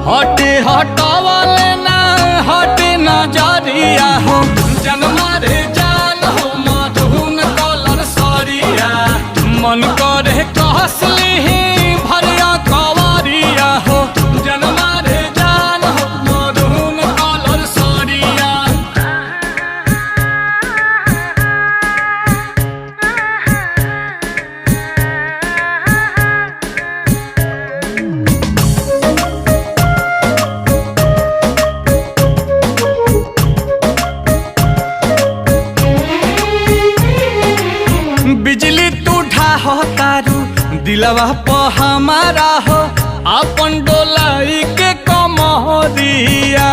हटे हटावले ना हटे नजरिया हो जनमा रे जान हो मधुन कलर सरिया मन करे कहसली भरिया कवरिया हो जनमा रे जान हो मधुन कलर सरिया। बिजली टूठा हो तारू दिलवा प हमारा हो अपन डोलाई के कमरिया।